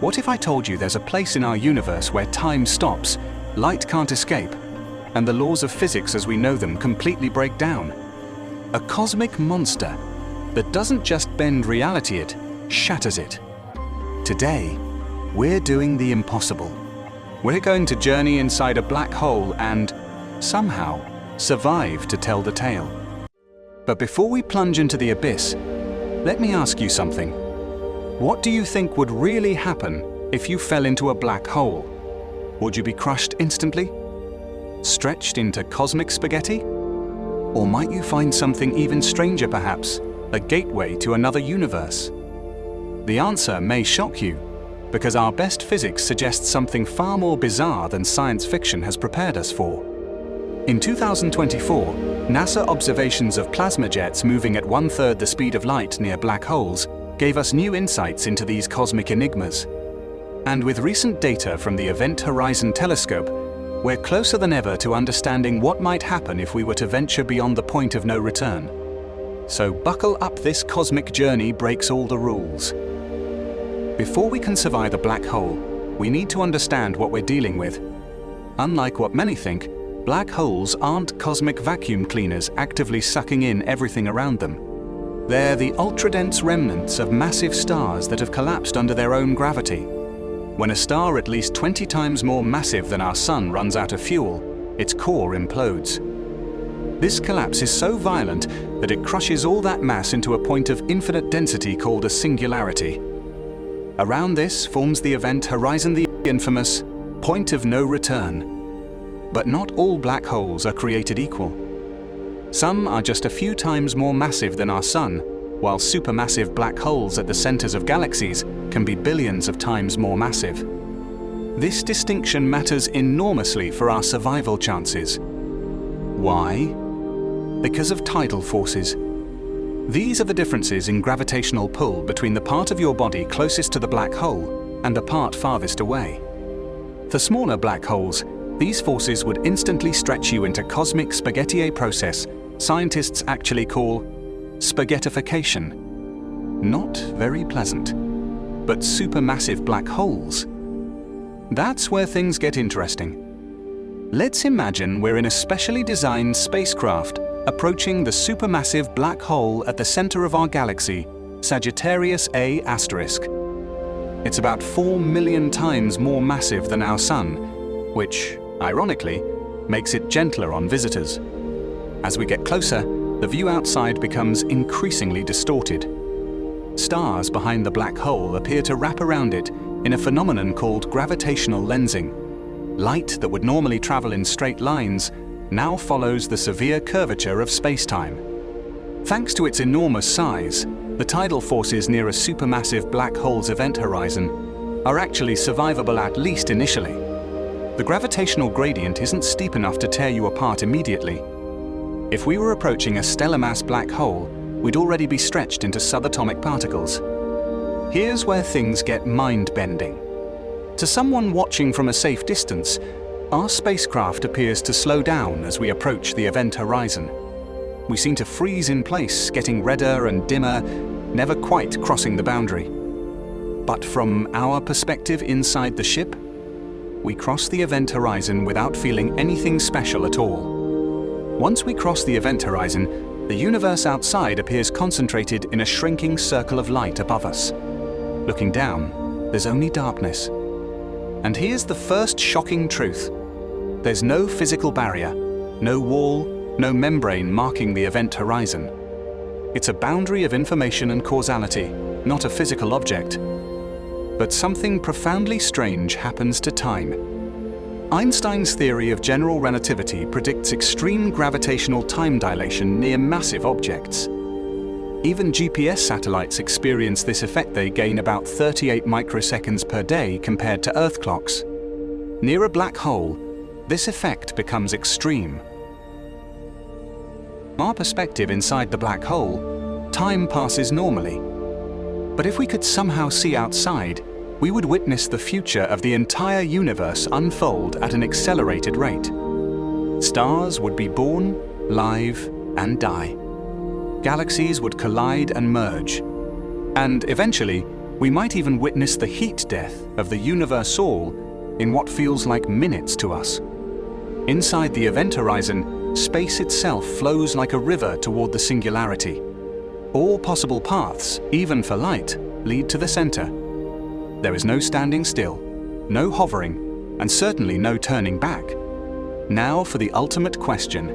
What if I told you there's a place in our universe where time stops, light can't escape, and the laws of physics as we know them completely break down? A cosmic monster that doesn't just bend reality, it shatters it. Today, we're doing the impossible. We're going to journey inside a black hole and, somehow, survive to tell the tale. But before we plunge into the abyss, let me ask you something. What do you think would really happen if you fell into a black hole? Would you be crushed instantly? Stretched into cosmic spaghetti? Or might you find something even stranger perhaps, a gateway to another universe? The answer may shock you, because our best physics suggests something far more bizarre than science fiction has prepared us for. In 2024, NASA observations of plasma jets moving at 1/3 the speed of light near black holes gave us new insights into these cosmic enigmas. And with recent data from the Event Horizon Telescope, we're closer than ever to understanding what might happen if we were to venture beyond the point of no return. So buckle up, this cosmic journey breaks all the rules. Before we can survive a black hole, we need to understand what we're dealing with. Unlike what many think, black holes aren't cosmic vacuum cleaners actively sucking in everything around them. They're the ultra-dense remnants of massive stars that have collapsed under their own gravity. When a star at least 20 times more massive than our Sun runs out of fuel, its core implodes. This collapse is so violent that it crushes all that mass into a point of infinite density called a singularity. Around this forms the Event Horizon, the infamous point of no return. But not all black holes are created equal. Some are just a few times more massive than our Sun, while supermassive black holes at the centers of galaxies can be billions of times more massive. This distinction matters enormously for our survival chances. Why? Because of tidal forces. These are the differences in gravitational pull between the part of your body closest to the black hole and the part farthest away. For smaller black holes, these forces would instantly stretch you into cosmic spaghetti, a process scientists actually call spaghettification. Not very pleasant. But supermassive black holes? That's where things get interesting. Let's imagine we're in a specially designed spacecraft approaching the supermassive black hole at the center of our galaxy, Sagittarius A*. It's about 4 million times more massive than our Sun, which, ironically, makes it gentler on visitors. As we get closer, the view outside becomes increasingly distorted. Stars behind the black hole appear to wrap around it in a phenomenon called gravitational lensing. Light that would normally travel in straight lines now follows the severe curvature of spacetime. Thanks to its enormous size, the tidal forces near a supermassive black hole's event horizon are actually survivable, at least initially. The gravitational gradient isn't steep enough to tear you apart immediately. If we were approaching a stellar mass black hole, we'd already be stretched into subatomic particles. Here's where things get mind-bending. To someone watching from a safe distance, our spacecraft appears to slow down as we approach the event horizon. We seem to freeze in place, getting redder and dimmer, never quite crossing the boundary. But from our perspective inside the ship, we cross the event horizon without feeling anything special at all. Once we cross the event horizon, the universe outside appears concentrated in a shrinking circle of light above us. Looking down, there's only darkness. And here's the first shocking truth. There's no physical barrier, no wall, no membrane marking the event horizon. It's a boundary of information and causality, not a physical object. But something profoundly strange happens to time. Einstein's theory of general relativity predicts extreme gravitational time dilation near massive objects. Even GPS satellites experience this effect. They gain about 38 microseconds per day compared to Earth clocks. Near a black hole, this effect becomes extreme. From our perspective inside the black hole, time passes normally. But if we could somehow see outside, we would witness the future of the entire universe unfold at an accelerated rate. Stars would be born, live, and die. Galaxies would collide and merge. And eventually, We might even witness the heat death of the universe all in what feels like minutes to us. Inside the event horizon, space itself flows like a river toward the singularity. All possible paths, even for light, lead to the center. There is no standing still, no hovering, and certainly no turning back. Now for the ultimate question.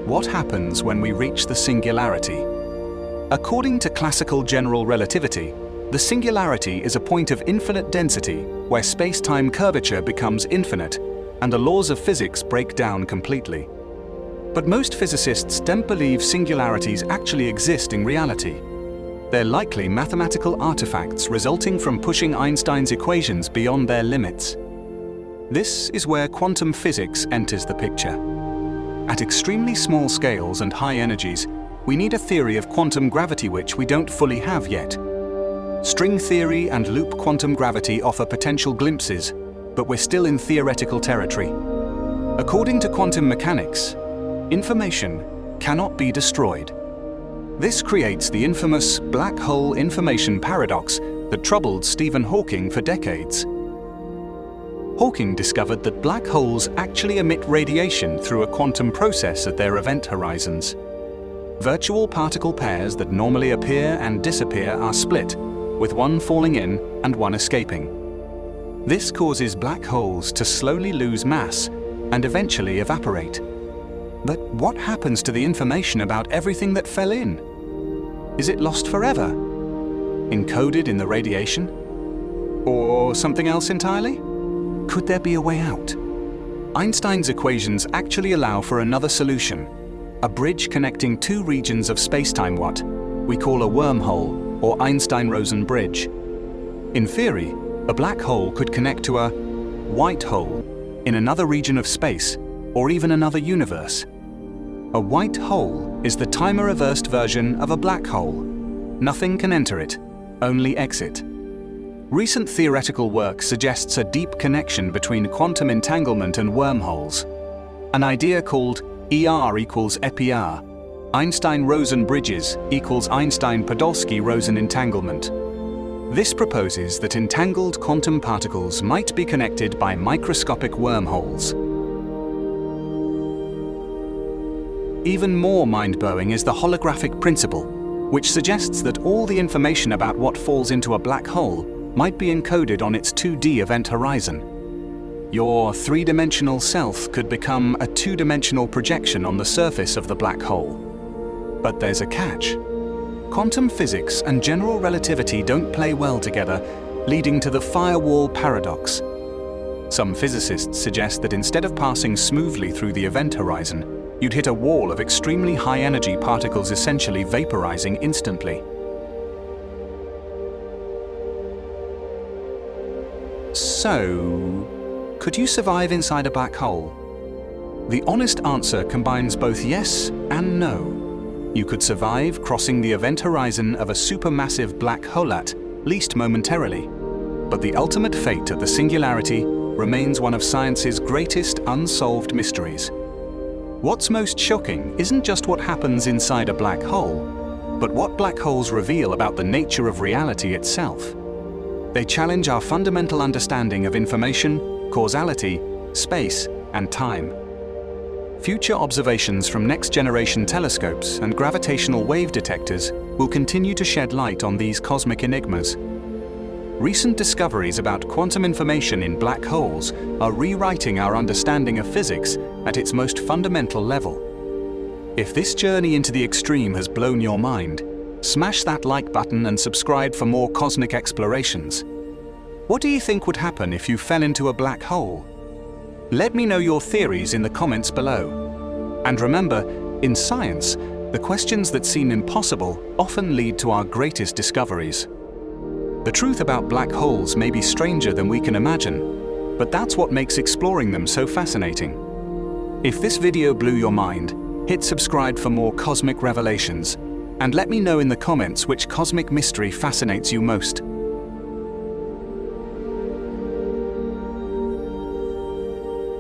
What happens when we reach the singularity? According to classical general relativity, the singularity is a point of infinite density where space-time curvature becomes infinite and the laws of physics break down completely. But most physicists don't believe singularities actually exist in reality. They're likely mathematical artifacts resulting from pushing Einstein's equations beyond their limits. This is where quantum physics enters the picture. At extremely small scales and high energies, we need a theory of quantum gravity which we don't fully have yet. String theory and loop quantum gravity offer potential glimpses, but we're still in theoretical territory. According to quantum mechanics, information cannot be destroyed. This creates the infamous black hole information paradox that troubled Stephen Hawking for decades. Hawking discovered that black holes actually emit radiation through a quantum process at their event horizons. Virtual particle pairs that normally appear and disappear are split, with one falling in and one escaping. This causes black holes to slowly lose mass and eventually evaporate. But what happens to the information about everything that fell in? Is it lost forever? Encoded in the radiation? Or something else entirely? Could there be a way out? Einstein's equations actually allow for another solution, a bridge connecting two regions of spacetime, what we call a wormhole or Einstein-Rosen bridge. In theory, a black hole could connect to a white hole in another region of space or even another universe. A white hole is the time-reversed version of a black hole. Nothing can enter it, only exit. Recent theoretical work suggests a deep connection between quantum entanglement and wormholes. An idea called ER equals EPR, Einstein-Rosen bridges equals Einstein-Podolsky-Rosen entanglement. This proposes that entangled quantum particles might be connected by microscopic wormholes. Even more mind-blowing is the holographic principle, which suggests that all the information about what falls into a black hole might be encoded on its 2D event horizon. Your three-dimensional self could become a two-dimensional projection on the surface of the black hole. But there's a catch. Quantum physics and general relativity don't play well together, leading to the firewall paradox. Some physicists suggest that instead of passing smoothly through the event horizon, you'd hit a wall of extremely high-energy particles essentially vaporizing instantly. So, could you survive inside a black hole? The honest answer combines both yes and no. You could survive crossing the event horizon of a supermassive black hole at least momentarily. But the ultimate fate of the singularity remains one of science's greatest unsolved mysteries. What's most shocking isn't just what happens inside a black hole, but what black holes reveal about the nature of reality itself. They challenge our fundamental understanding of information, causality, space, and time. Future observations from next-generation telescopes and gravitational wave detectors will continue to shed light on these cosmic enigmas. Recent discoveries about quantum information in black holes are rewriting our understanding of physics at its most fundamental level. If this journey into the extreme has blown your mind, smash that like button and subscribe for more cosmic explorations. What do you think would happen if you fell into a black hole? Let me know your theories in the comments below. And remember, in science, the questions that seem impossible often lead to our greatest discoveries. The truth about black holes may be stranger than we can imagine, but that's what makes exploring them so fascinating. If this video blew your mind, hit subscribe for more cosmic revelations, and let me know in the comments which cosmic mystery fascinates you most.